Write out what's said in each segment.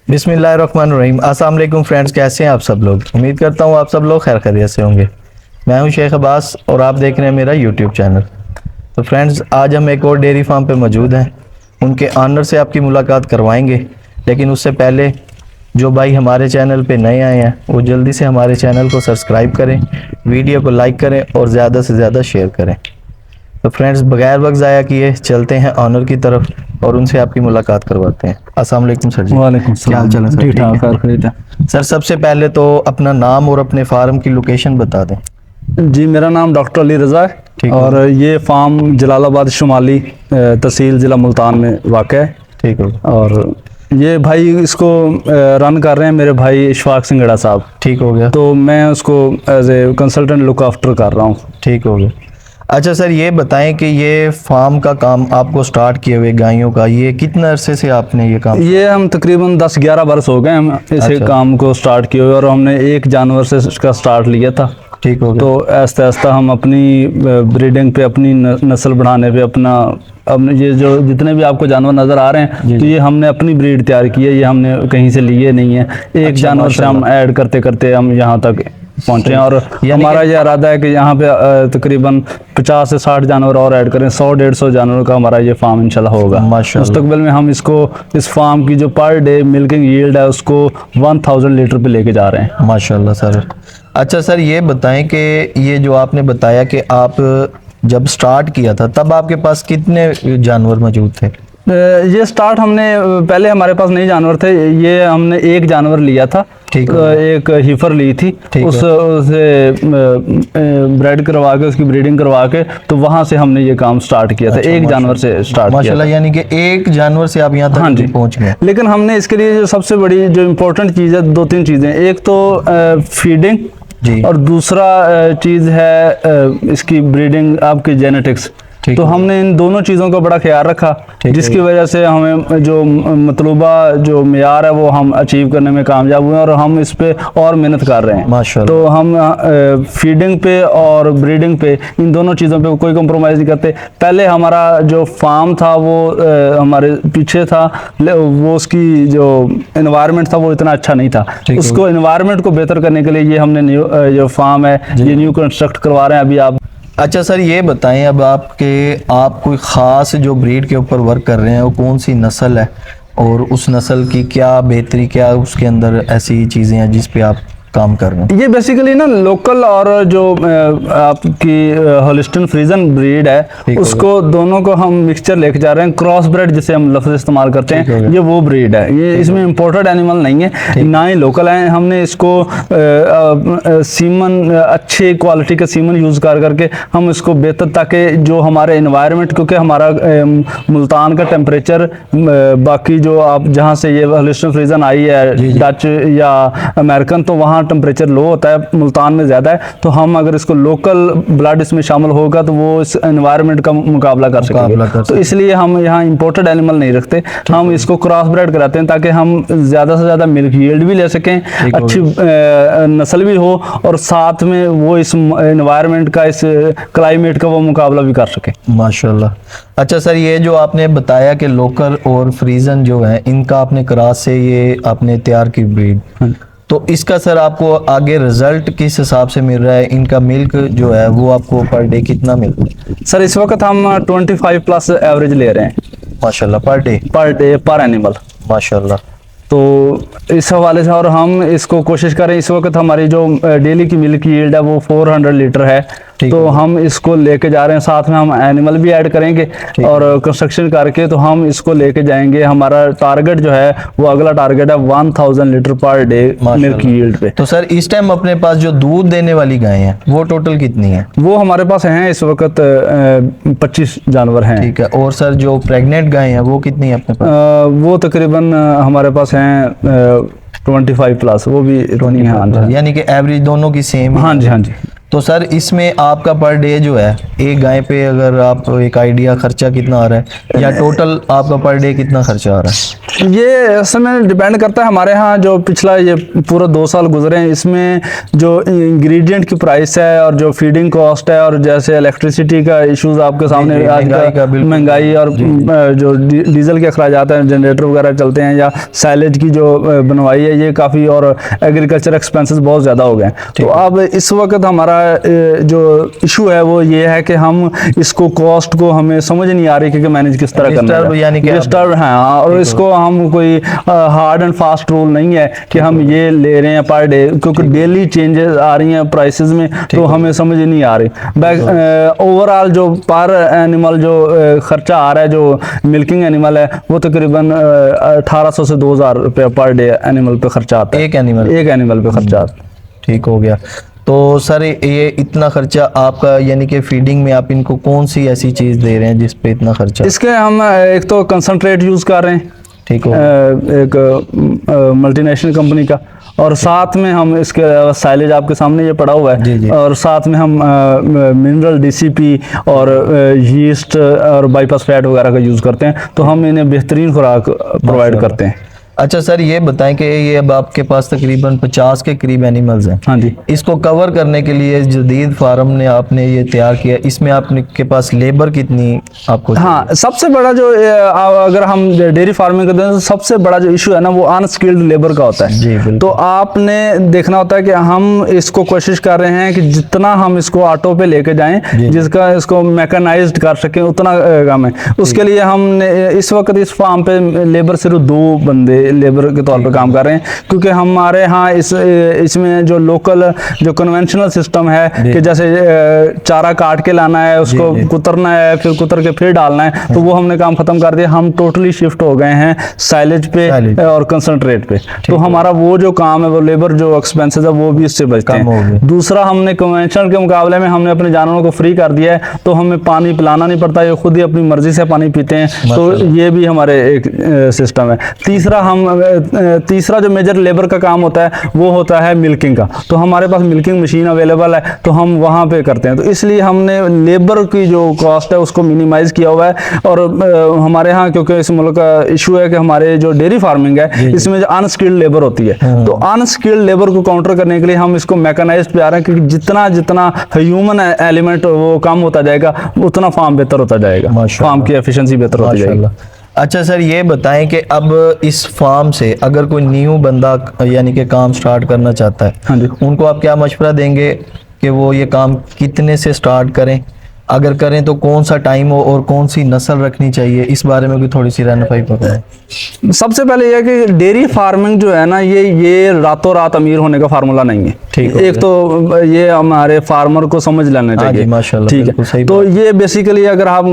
बिस्मिल्लाहिर्रहमानिर्रहीम। अस्सलाम वालेकुम फ्रेंड्स, कैसे हैं आप सब लोग। उम्मीद करता हूँ आप सब लोग खैर खैरियत से होंगे। मैं हूँ शेख अब्बास और आप देख रहे हैं मेरा यूट्यूब चैनल। तो फ्रेंड्स, आज हम एक और डेयरी फार्म पे मौजूद हैं। उनके ऑनर से आपकी मुलाकात करवाएंगे, लेकिन उससे पहले जो भाई हमारे चैनल पे नए आए हैं वो जल्दी से हमारे चैनल को सब्सक्राइब करें, वीडियो को लाइक करें और ज़्यादा से ज़्यादा शेयर करें। तो फ्रेंड्स, बगैर वक्त ज़ाया किए चलते हैं ऑनर की तरफ और उनसे आपकी मुलाकात करवाते हैं। अस्सलाम वालेकुम सर जी। वालेकुम क्या हाल चाल है सर? ठीक ठाक ठीक है। खैरियत सर, सबसे पहले तो अपना नाम और अपने फार्म की लोकेशन बता दें। है जी। मेरा नाम डॉक्टर अली रज़ा है ठीक है। और ये फार्म जलालाबाद शुमाली तहसील ज़िला मुल्तान में वाक़ है। ठीक है। और ये भाई इसको रन कर रहे हैं मेरे भाई इशफाक सिंगड़ा साहब। ठीक हो गया। तो मैं उसको as a consultant look after कर रहा हूँ। ठीक हो गया। अच्छा सर, ये बताएं कि ये फार्म का काम आपको स्टार्ट किए हुए गायों का, ये कितने अरसे से आपने ये काम? ये हम तकरीबन 10-11 बरस हो गए हम इसे अच्छा। काम को स्टार्ट किए हुए और हमने एक जानवर से इसका स्टार्ट लिया था। ठीक हो गया। तो आहिस्ता आहिस्ता हम अपनी ब्रीडिंग पे, अपनी नस्ल बढ़ाने पे, अपने ये जो जितने भी आपको जानवर नज़र आ रहे हैं, तो ये हमने अपनी ब्रीड तैयार की है। ये हमने कहीं से लिए नहीं है। एक जानवर से हम ऐड करते करते हम यहाँ तक पहुँचे हैं और हमारा ये इरादा है कि यहाँ पे तकरीबन 50 से 60 जानवर और ऐड करें। 100-150 जानवर का हमारा ये फार्म इंशाल्लाह होगा। मुस्तकबिल में हम इसको, इस फार्म की जो पर डे मिल्किंग यील्ड है उसको 1000 लीटर पे लेके जा रहे हैं। माशाल्लाह सर। अच्छा सर, ये बताएं कि ये जो आपने बताया कि आप जब स्टार्ट किया था तब आपके पास कितने जानवर मौजूद थे? ये स्टार्ट हमने पहले हमारे पास नहीं जानवर थे। ये हमने एक जानवर लिया था। ठीक एक हीफर ली थी। उसे ब्रेड करवा के, उसकी ब्रीडिंग करवा के, तो वहां से हमने ये काम स्टार्ट किया था। एक जानवर से स्टार्ट किया माशाल्लाह। यानी कि एक जानवर से आप यहाँ तक हाँ जी पहुँच गए। लेकिन हमने इसके लिए जो सबसे बड़ी जो इम्पोर्टेंट चीज़ है, 2-3 चीज़ें। एक तो फीडिंग जी। और दूसरा चीज़ है इसकी ब्रीडिंग, आपकी जेनेटिक्स। तो हमने इन दोनों चीज़ों का बड़ा ख्याल रखा, जिसकी वजह से हमें जो मतलूबा जो मेयार है वो हम अचीव करने में कामयाब हुए और हम इस पे और मेहनत कर रहे हैं माशाल्लाह। तो हम फीडिंग पे और ब्रीडिंग पे, इन दोनों चीज़ों पे कोई कम्प्रोमाइज़ नहीं करते। पहले हमारा जो फार्म था वो हमारे पीछे था, वो उसकी जो एनवायरनमेंट था वो इतना अच्छा नहीं था। उसको एनवायरनमेंट को बेहतर करने के लिए ये हमने न्यू जो फार्म है ये न्यू कंस्ट्रक्ट करवा रहे हैं अभी आप। अच्छा सर, ये बताएं अब आप कोई ख़ास जो ब्रीड के ऊपर वर्क कर रहे हैं वो कौन सी नस्ल है और उस नस्ल की क्या बेहतरी, क्या उसके अंदर ऐसी चीज़ें हैं जिस पे आप काम कर रहे हैं? ये बेसिकली ना लोकल और जो आपकी होलिस्टिन फ्रीजन ब्रीड है, उसको दोनों को हम मिक्सचर लेके जा रहे हैं। क्रॉस ब्रेड जिसे हम लफ्ज़ इस्तेमाल करते हैं, ये वो ब्रीड है। ये इसमें इंपोर्टेड एनिमल नहीं है, ना ही लोकल है। हमने इसको सीमन, अच्छे क्वालिटी का सीमन यूज़ करके हम इसको बेहतर, ताकि जो हमारे इन्वायरमेंट, क्योंकि हमारा मुल्तान का टेम्परेचर, बाकी जो आप जहाँ से ये होलिस्टिन फ्रीजन आई है, डच या अमेरिकन, तो वहाँ टेम्परेचर लो होता है, मुल्तान में ज़्यादा है। तो हम अगर इसको लोकल ब्लड इसमें शामिल होगा तो वो इस एनवायरनमेंट का मुकाबला कर सकेंगे। तो इसलिए हम यहाँ इंपोर्टेड एनिमल नहीं रखते, हम इसको क्रॉस ब्रेड कराते हैं ताकि हम ज़्यादा से ज़्यादा मिल्क यील्ड भी ले सकें, अच्छी नस्ल भी हो और साथ में वो इस एनवायरनमेंट का, इस क्लाइमेट का वो मुकाबला भी कर सके। माशाल्लाह। अच्छा सर, ये जो आपने बताया कि लोकल और फ्रीजन जो है, इनका आपने क्रॉस से ये आपने तैयार की ब्रीड, तो इसका सर आपको आगे रिजल्ट किस हिसाब से मिल रहा है? इनका मिल्क जो है वो आपको पर डे कितना मिलता है? सर इस वक्त हम 25+ एवरेज ले रहे हैं माशाल्लाह। पर डे पर एनिमल माशाल्लाह। तो इस हवाले से, और हम इसको कोशिश करें, इस वक्त हमारी जो डेली की मिल्क यील्ड है वो 400 लीटर है। तो हम इसको लेके जा रहे हैं, साथ में हम एनिमल भी ऐड करेंगे और कंस्ट्रक्शन करके तो हम इसको लेके जाएंगे। हमारा टारगेट जो है वो, अगला टारगेट है 1000 litre per day milk yield पे। तो सर इस टाइम अपने पास जो दूध देने वाली गायें हैं वो टोटल कितनी है? वो हमारे पास हैं इस वक्त 25 जानवर हैं। ठीक है। और सर जो प्रेग्नेंट गायें हैं वो कितनी है अपने पास? वो तकरीबन हमारे पास हैं 25+, वो भी इतनी है। यानी कि एवरेज दोनों की सेम? हाँ जी हाँ जी। तो सर इसमें आपका पर डे जो है एक गाय पे, अगर आप एक आइडिया खर्चा कितना आ रहा है, या टोटल आपका पर डे कितना खर्चा आ रहा है? ये समय डिपेंड करता है। हमारे यहाँ जो पिछला ये पूरा 2 साल गुजरे हैं, इसमें जो इंग्रेडिएंट की प्राइस है और जो फीडिंग कॉस्ट है, और जैसे इलेक्ट्रिसिटी का इश्यूज आपके सामने आज का महंगाई, और जो डीजल के अखराजात हैं, जनरेटर वगैरह चलते हैं, या साइलेज की जो बनवाई है, ये काफ़ी, और एग्रीकल्चर एक्सपेंसेस बहुत ज़्यादा हो गए। तो अब इस वक्त हमारा जो इशू है वो ये है कि हम इसको कॉस्ट को हमें समझ नहीं आ रही कि मैनेज किस तरह करना है, यानी कि डिस्टर्ब है। और इसको हम कोई हार्ड एंड फास्ट रूल नहीं है कि हम ये ले रहे हैं पर डे, क्योंकि डेली चेंजेस आ रही हैं प्राइसेस में, तो हमें समझ नहीं आ रही। ओवरऑल जो पर एनिमल जो खर्चा आ रहा है, जो मिल्किंग एनिमल है, वो तकरीबन 1800 से 2000 रुपये पर डे एनिमल पे खर्चा आता है। एक एनिमल पे खर्चा आता है। ठीक हो गया। तो सर ये इतना खर्चा आपका, यानी कि फीडिंग में आप इनको कौन सी ऐसी चीज़ दे रहे हैं जिस पे इतना खर्चा? इसके हम एक तो कंसंट्रेट यूज़ कर रहे हैं, ठीक हो, एक मल्टीनेशनल कंपनी का, और साथ में हम इसके साइलेज आपके सामने ये पड़ा हुआ है, जी। और साथ में हम मिनरल डीसीपी और यीस्ट और बाईपास फैट वगैरह का यूज़ करते हैं। तो हम इन्हें बेहतरीन खुराक प्रोवाइड करते हैं। अच्छा सर ये बताएं कि ये अब आपके पास तकरीबन 50 के करीब एनिमल्स हैं। हाँ जी। इसको कवर करने के लिए जदीद फार्म ने आपने ये तैयार किया, इसमें आपने के पास लेबर कितनी आपको? हाँ, सबसे बड़ा जो अगर हम डेयरी फार्मिंग करते हैं तो सबसे बड़ा जो इशू है ना, वो अनस्किल्ड लेबर का होता है। जी बिल्कुल। तो आपने देखना होता है कि हम इसको कोशिश कर रहे हैं कि जितना हम इसको ऑटो पे लेके जाएं, जिसका इसको मैकेनाइज्ड कर सकें, उतना काम है। उसके लिए हमने इस वक्त इस फार्म पे लेबर सिर्फ 2 बंदे लेबर के तौर पे काम कर रहे हैं, क्योंकि हमारे यहाँ इसमें जो लोकल जो कन्वेंशनल सिस्टम है कि जैसे चारा काट के लाना है, उसको कुतरना है, फिर कुतर के फिर डालना है, तो वो हमने काम खत्म कर दिया। हम टोटली शिफ्ट हो गए हैं साइलेज पे और कंसंट्रेट पे। तो हमारा वो जो काम है, वो लेबर जो एक्सपेंसेस है, वो भी इससे बचते हैं। दूसरा, हमने कन्वेंशनल के मुकाबले में हमने अपने जानवरों को फ्री कर दिया है, तो हमें पानी पिलाना नहीं पड़ता, ये खुद ही अपनी मर्जी से पानी पीते हैं। तो ये भी हमारे एक सिस्टम है। तीसरा जो मेजर लेबर का काम होता है वो होता है मिल्किंग का। तो हमारे पास मिल्किंग मशीन अवेलेबल है, तो हम वहाँ पे करते हैं। तो इसलिए हमने लेबर की जो कॉस्ट है उसको मिनिमाइज किया हुआ है। और हमारे यहाँ क्योंकि इस मुल्क का इशू है कि हमारे जो डेयरी फार्मिंग है इसमें जो अनस्किल्ड लेबर होती है, तो अनस्किल्ड लेबर को काउंटर करने के लिए हम इसको मैकेनाइज्ड पे आ रहे हैं, क्योंकि जितना ह्यूमन एलिमेंट वो कम होता जाएगा, उतना फार्म बेहतर होता जाएगा, फार्म की एफिशिएंसी बेहतर होती जाएगी। अच्छा सर ये बताएं कि अब इस फार्म से अगर कोई न्यू बंदा यानी कि काम स्टार्ट करना चाहता है, हाँ जी, उनको आप क्या मशवरा देंगे कि वो ये काम कितने से स्टार्ट करें, अगर करें तो कौन सा टाइम हो और कौन सी नस्ल रखनी चाहिए, इस बारे में भी थोड़ी सी रहनुमाई बताएं। सबसे पहले यह कि डेयरी फार्मिंग जो है ना, ये रातों रात अमीर होने का फार्मूला नहीं है। ठीक है, एक तो ये हमारे फार्मर को समझ लेना चाहिए। माशाल्लाह, ठीक है। तो ये बेसिकली अगर हम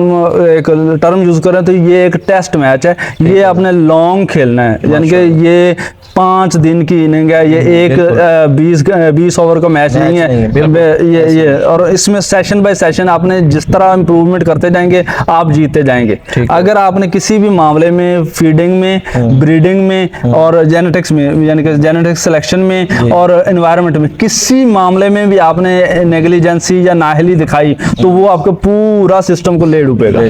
एक टर्म यूज करें तो ये एक टेस्ट मैच है, ये आपने लॉन्ग खेलना है, यानी कि ये 5 दिन की इनिंग है, ये एक 20 ओवर का मैच नहीं है ये। और इसमें सेशन बाय सेशन आपने जिस तरह इंप्रूवमेंट करते जाएंगे आप जीतते जाएंगे। अगर आपने किसी भी मामले में फीडिंग में, ब्रीडिंग में और जेनेटिक्स में, यानी कि जेनेटिक्स सिलेक्शन में और एनवायरनमेंट में किसी मामले में भी आपने नेग्लिजेंसी या नाअहली दिखाई, तो वो आपके पूरा सिस्टम को ले डूबेगा।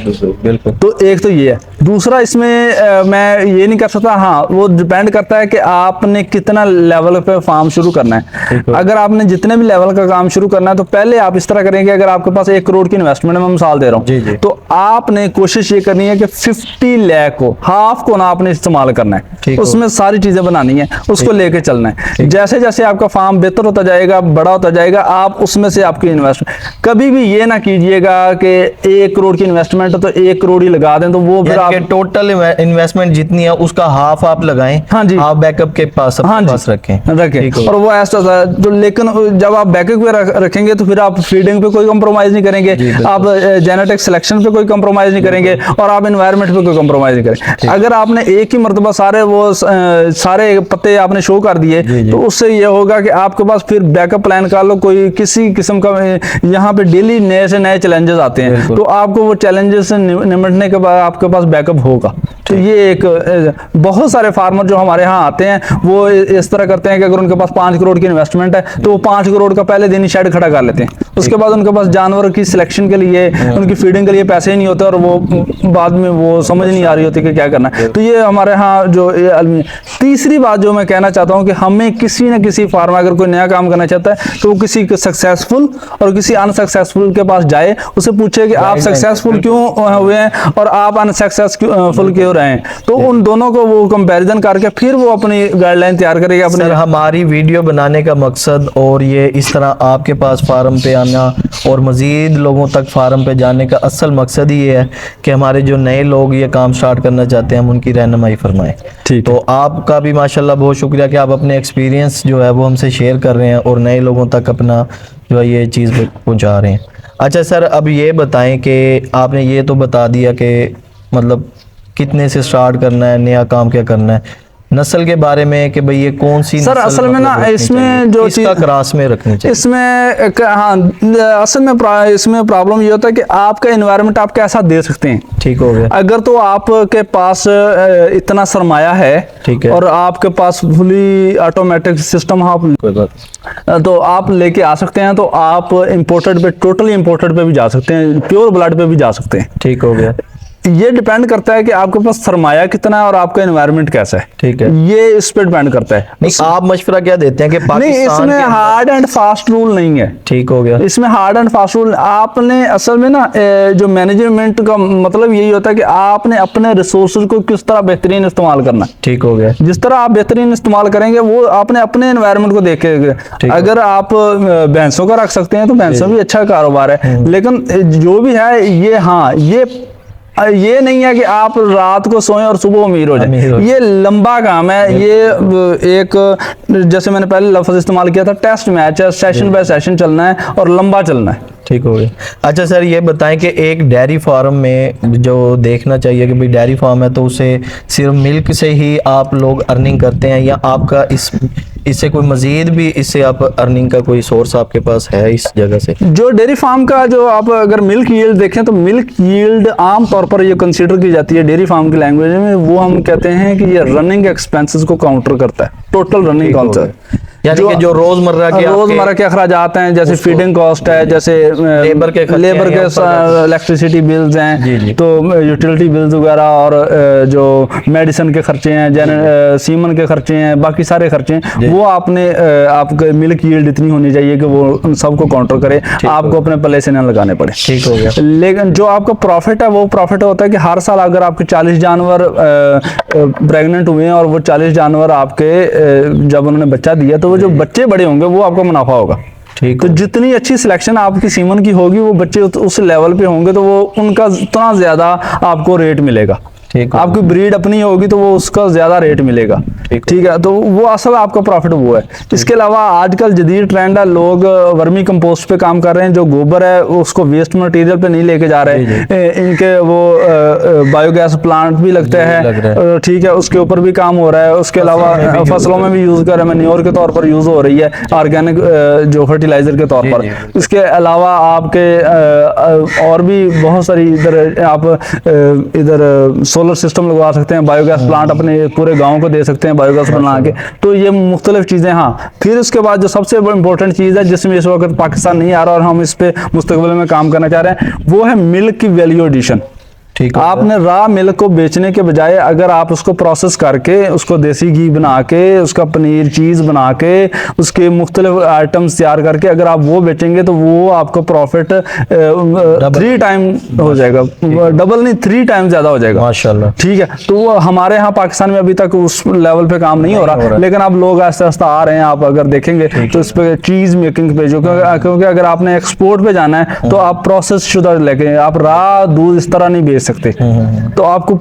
बिल्कुल। तो एक तो ये है। दूसरा, इसमें मैं ये नहीं कर सकता, हाँ वो डिपेंड करता है कि आपने कितना लेवल पे फार्म शुरू करना है। अगर आपने जितने भी लेवल का काम शुरू करना है तो पहले आप इस तरह करेंगे, अगर आपके पास 1 करोड़ की इन्वेस्टमेंट मैं मिसाल दे रहा हूँ, तो आपने कोशिश ये करनी है कि 50 लाख को, हाफ को ना आपने इस्तेमाल करना है, उसमें सारी चीजें बनानी है, उसको लेके चलना है। जैसे जैसे आपका फार्म बेहतर होता जाएगा, बड़ा होता जाएगा, आप उसमें से आपकी इन्वेस्टमेंट, कभी भी ये ना कीजिएगा कि 1 करोड़ की इन्वेस्टमेंट है तो 1 करोड़ ही लगा दें, तो वो फिर आप टोटल इन्वेस्टमेंट जितनी है उसका हाफ आप लगाएं। हाँ जी, आप बैकअप के पास रखें। और वो ऐसा तो, लेकिन जब आप बैकअप पे रखेंगे तो फिर आप फीडिंग पे कोई कंप्रोमाइज नहीं करेंगे, आप जेनेटिक सिलेक्शन पे कोई कंप्रोमाइज नहीं करेंगे, और आप एनवायरनमेंट पे कोई कंप्रोमाइज नहीं करेंगे। अगर आपने एक ही मर्तबा सारे पत्ते आपने शो कर दिए, तो उससे ये होगा कि आपके पास फिर बैकअप प्लान कर लो, कोई किसी किस्म का यहाँ पे डेली नए से नए चैलेंजेस आते हैं, तो आपको वो चैलेंजेस से निपटने के बाद आपके पास बैकअप होगा। तो ये एक बहुत सारे फार्मर जो हमारे यहाँ आते हैं वो इस तरह करते हैं कि अगर उनके पास 5 करोड़ की इन्वेस्टमेंट है तो वो 5 करोड़ का पहले दिन ही शेड खड़ा कर लेते हैं, उसके बाद उनके पास जानवर की सिलेक्शन के लिए, उनकी फीडिंग के लिए पैसे ही नहीं होते, और वो बाद में वो समझ नहीं आ रही होती कि क्या करना है। तो ये हमारे यहाँ जो तीसरी बात जो मैं कहना चाहता हूँ कि हमें किसी न किसी फार्मर अगर कोई नया काम करना चाहता है तो वो किसी सक्सेसफुल और किसी अनसक्सेसफुल के पास जाए, उसे पूछे कि आप सक्सेसफुल क्यों हुए हैं और आप अनसक्सेसफुल क्यों रहे हैं, तो उन दोनों को वो कंपैरिजन करके फिर वो अपनी गाइडलाइन तैयार करेगा अपने। सर हमारी वीडियो बनाने का मकसद और ये इस तरह आपके पास फार्म पे आना और मज़ीद लोगों तक फार्म पे जाने का असल मकसद ही ये है कि हमारे जो नए लोग ये काम स्टार्ट करना चाहते हैं हम उनकी रहनुमाई फरमाएं। ठीक, तो आपका भी माशाल्लाह बहुत शुक्रिया कि आप अपने एक्सपीरियंस जो है वो हमसे शेयर कर रहे हैं और नए लोगों तक अपना जो है ये चीज़ पहुंचा रहे हैं। अच्छा सर, अब ये बताएं कि आपने ये तो बता दिया कि मतलब कितने से स्टार्ट करना है, नया काम क्या करना है, नस्ल के बारे में कि भाई ये कौन सी सर नस्ल असल में ना मतलब इसमें जो इसका क्रास में रखनी चाहिए इसमें हाँ असल में इसमें प्रॉब्लम ये होता है कि आपका एनवायरनमेंट आप कैसा दे सकते हैं। ठीक हो गया। अगर तो आपके पास इतना सरमाया है, ठीक है, और आपके पास फुली ऑटोमेटिक सिस्टम कोई बात तो आप लेके आ सकते हैं, तो आप इंपोर्टेड पे, टोटली इंपोर्टेड पे भी जा सकते हैं, प्योर ब्लड पे भी जा सकते हैं। ठीक हो गया। ये डिपेंड करता है कि आपके पास सरमाया कितना है और आपका एनवायरनमेंट कैसा है। ठीक है, ये इस पे डिपेंड करता है। नहीं आप मशवरा क्या देते हैं कि नहीं, पाकिस्तान इसमें हार्ड एंड फास्ट रूल नहीं है। ठीक हो गया। इसमें हार्ड एंड फास्ट रूल आपने असल में ना जो मैनेजमेंट का मतलब यही होता है कि आपने अपने रिसोर्सेज को किस तरह बेहतरीन इस्तेमाल करना है। ठीक हो गया। जिस तरह आप बेहतरीन इस्तेमाल करेंगे वो आपने अपने एनवायरनमेंट को देखेंगे। अगर आप भैंसों का रख सकते हैं तो भैंसों भी अच्छा कारोबार है, लेकिन जो भी है ये हाँ ये नहीं है कि आप रात को सोएं और सुबह अमीर हो जाए। ये लंबा काम है। ये एक जैसे मैंने पहले लफ्ज इस्तेमाल किया था, टेस्ट मैच है, सेशन बाय सेशन चलना है और लंबा चलना है। ठीक हो गया। अच्छा सर ये बताएं कि एक डेयरी फार्म में जो देखना चाहिए कि भाई डेयरी फार्म है तो उसे सिर्फ मिल्क से ही आप लोग अर्निंग करते हैं या आपका इससे कोई मजीद भी इससे आप अर्निंग का कोई सोर्स आपके पास है इस जगह से? जो डेयरी फार्म का जो आप अगर मिल्क यील्ड देखें तो मिल्क यील्ड आम तौर पर ये कंसीडर की जाती है डेयरी फार्म की लैंग्वेज में, वो हम कहते हैं कि ये रनिंग एक्सपेंसेस को काउंटर करता है, टोटल रनिंग कॉस्ट, यानी कि जो रोजमर्रा के अखराजात हैं, जैसे फीडिंग कॉस्ट है, जैसे लेबर के इलेक्ट्रिसिटी बिल्स हैं, तो यूटिलिटी बिल्स वगैरह, और जो मेडिसिन के खर्चे हैं, सीमन के खर्चे हैं, बाकी सारे खर्चे हैं, वो आपने आपके मिल्क यील्ड इतनी होनी चाहिए कि वो सबको काउंटर करे, आपको अपने पल्ले से न लगाने पड़े। ठीक हो गया। लेकिन जो आपका प्रॉफिट है वो प्रॉफिट होता है कि हर साल अगर आपके 40 जानवर प्रेग्नेंट हुए हैं और वो 40 जानवर आपके जब उन्होंने बच्चा दिया तो जो बच्चे बड़े होंगे वो आपका मुनाफा होगा। ठीक। तो जितनी अच्छी सिलेक्शन आपकी सीमन की होगी वो बच्चे उस लेवल पे होंगे तो वो उनका उतना ज्यादा आपको रेट मिलेगा। आपकी ब्रीड अपनी होगी तो वो उसका ज्यादा रेट मिलेगा। ठीक है, तो वो असल आपका प्रॉफिट वो है। इसके अलावा आजकल जदीद ट्रेंड है, लोग वर्मी कंपोस्ट पे काम कर रहे हैं, जो गोबर है उसको वेस्ट मटेरियल पे नहीं लेके जा रहे, इनके वो बायोगैस प्लांट भी लगते हैं। ठीक है, उसके ऊपर भी काम हो रहा है। उसके अलावा फसलों में भी यूज कर रहे हैं, मैन्योर के तौर पर यूज हो रही है, ऑर्गेनिक जो फर्टिलाइजर के तौर पर। इसके अलावा आपके और भी बहुत सारी इधर आप इधर सोलर सिस्टम लगवा सकते हैं, बायोगैस प्लांट अपने पूरे गांव को दे सकते हैं बायोगैस बना के। तो ये मुख्तलिफ चीज़ें। हाँ, फिर उसके बाद जो सबसे इंपॉर्टेंट चीज़ है जिसमें इस वक्त पाकिस्तान नहीं आ रहा और हम इस पे मुस्तकबिल में काम करना चाह रहे हैं, वो है मिल्क की वैल्यू एडिशन। ठीक है, आपने रॉ मिल्क को बेचने के बजाय अगर आप उसको प्रोसेस करके उसको देसी घी बना के उसका पनीर चीज़ बना के उसके मुख्तलिफ आइटम्स तैयार करके अगर आप वो बेचेंगे तो वो आपका प्रॉफिट 3 टाइम हो जाएगा, डबल नहीं 3 टाइम ज्यादा हो जाएगा माशाल्लाह। ठीक है, तो हमारे यहाँ पाकिस्तान में अभी तक उस लेवल पे काम नहीं हो रहा, लेकिन अब लोग आस्ते आस्ते आ रहे हैं। आप अगर देखेंगे तो इस पे चीज मेकिंग पे जो, क्योंकि अगर आपने एक्सपोर्ट पे जाना है तो आप प्रोसेस शुदा लेके, आप रॉ दूध इस तरह नहीं बेच सकते, तो आपको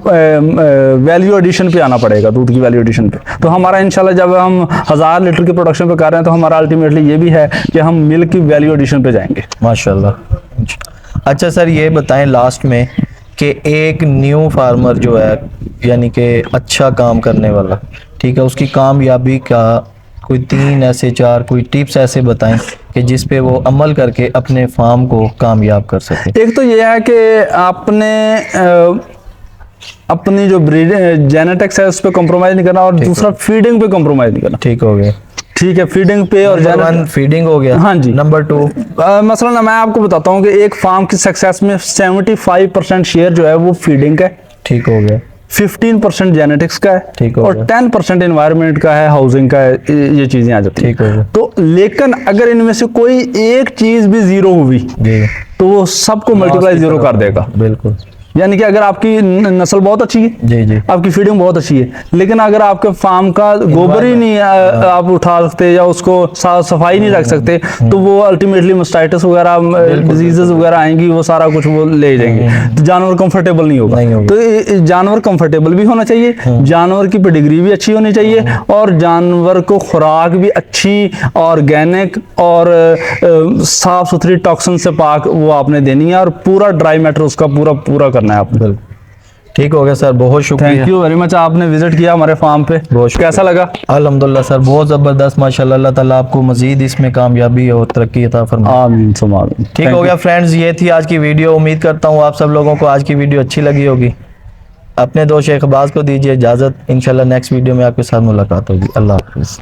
वैल्यू एडिशन पे आना पड़ेगा, दूध की वैल्यू एडिशन पे। तो हमारा इंशाल्लाह जब हम 1000 लीटर की प्रोडक्शन पे कर रहे हैं तो हमारा अल्टीमेटली ये भी है कि हम मिल्क की वैल्यू एडिशन पे जाएंगे माशाल्लाह। अच्छा सर ये बताएं लास्ट में कि एक न्यू फार्मर जो है यानी कि अच्छा काम करने वाला, ठीक है, उसकी कामयाबी का कोई 3 ऐसे 4 कोई टिप्स ऐसे बताएं कि जिस पे वो अमल करके अपने फार्म को कामयाब कर सके। एक तो ये है कि आपने अपनी जो ब्रीड जेनेटिक्स है उस पर कॉम्प्रोमाइज नहीं करना, और दूसरा फीडिंग पे कॉम्प्रोमाइज नहीं करना। ठीक हो गया। ठीक है, फीडिंग पे और नंबर 1 फीडिंग हो गया। हाँ जी। नंबर 2 मसलन मैं आपको बताता हूँ कि एक फार्म की सक्सेस में 75% शेयर जो है वो फीडिंग का है, ठीक हो गया। 15% जेनेटिक्स का है, ठीक हो और गया। 10% एनवायरनमेंट का है, हाउसिंग का है, ये चीजें आ जाती ठीक हो गया। हैं। तो लेकिन अगर इनमें से कोई एक चीज भी जीरो हुई जी तो वो सबको मल्टीप्लाई जीरो कर देगा। बिल्कुल। यानी कि अगर आपकी नस्ल बहुत अच्छी है, जी जी। आपकी फीडिंग बहुत अच्छी है, लेकिन अगर आपके फार्म का गोबर ही नहीं आप उठा सकते या उसको साफ सफाई नहीं रख सकते, तो वो अल्टीमेटली मास्टाइटिस वगैरह डिजीजेस वगैरह आएंगी, वो सारा कुछ वो ले जाएंगे, तो जानवर कंफर्टेबल नहीं होगा। नहीं होगा। तो जानवर कंफर्टेबल भी होना चाहिए, जानवर की पेडिग्री भी अच्छी होनी चाहिए, और जानवर को खुराक भी अच्छी ऑर्गेनिक और साफ सुथरी टॉक्सिन से पाक वो आपने देनी है, और पूरा ड्राई मैटर उसका पूरा पूरा करना है आपने। बिल्कुल ठीक हो गया सर, बहुत शुक्रिया। थैंक यू वेरी मच, आपने विजिट किया हमारे फार्म पे, बहुत शुक्रिया। कैसा लगा? अल्हम्दुलिल्लाह सर, बहुत ज़बरदस्त माशाल्लाह। अल्लाह ताला आपको मजीद इसमें कामयाबी और तरक्की अता फरमाए। आमीन सुम्मा आमीन। ठीक हो गया फ्रेंड्स, ये थी आज की वीडियो। उम्मीद करता हूँ आप सब लोगों को आज की वीडियो अच्छी लगी होगी। अपने दोस्त शेख अब्बास को दीजिए इजाज़त, इंशाल्लाह नेक्स्ट वीडियो में आपके साथ मुलाकात होगी। अल्लाह हाफिज़।